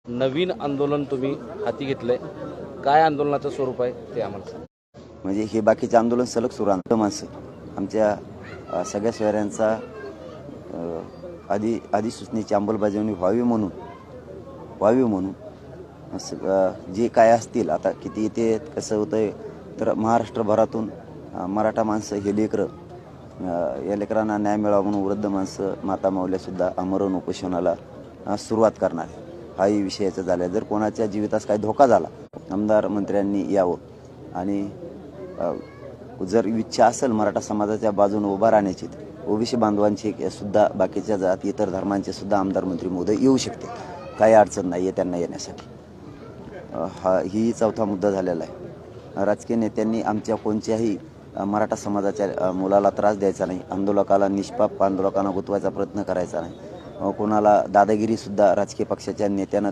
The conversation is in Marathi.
नवीन आंदोलन तुम्ही हाती घेतलंय, काय आंदोलनाचं स्वरूप आहे ते आम्हाला सांगा. म्हणजे हे बाकीचे आंदोलन सलग सुरू आहे. माणसं आमच्या सगळ्या शहरांचा अधिसूचनेची अंमलबजावणी व्हावी म्हणून जे काय असतील, आता किती येते कसं होतंय तर महाराष्ट्रभरातून मराठा माणसं हे लेकरं, या लेकरांना न्याय मिळावा म्हणून वृद्ध माणसं, माता माऊल्यासुद्धा आमरण उपोषणाला सुरुवात करणार. हाही विषयाचा झाला. जर कोणाच्या जीवितास काही धोका झाला, आमदार मंत्र्यांनी यावं आणि जर इच्छा असेल मराठा समाजाच्या बाजूने उभा राहण्याची, ओबीसी बांधवांची सुद्धा, बाकीच्या जाती इतर धर्मांचे सुद्धा आमदार मंत्री महोदय येऊ शकते. काही अडचण नाही आहे त्यांना येण्यासाठी. ही चौथा मुद्दा झालेला आहे. राजकीय नेत्यांनी आमच्या कोणत्याही मराठा समाजाच्या मुलाला त्रास द्यायचा नाही, आंदोलकाला निष्पाप आंदोलकांना गुंतवायचा प्रयत्न करायचा नाही, कोणाला दादागिरीसुद्धा राजकीय पक्षाच्या नेत्यानं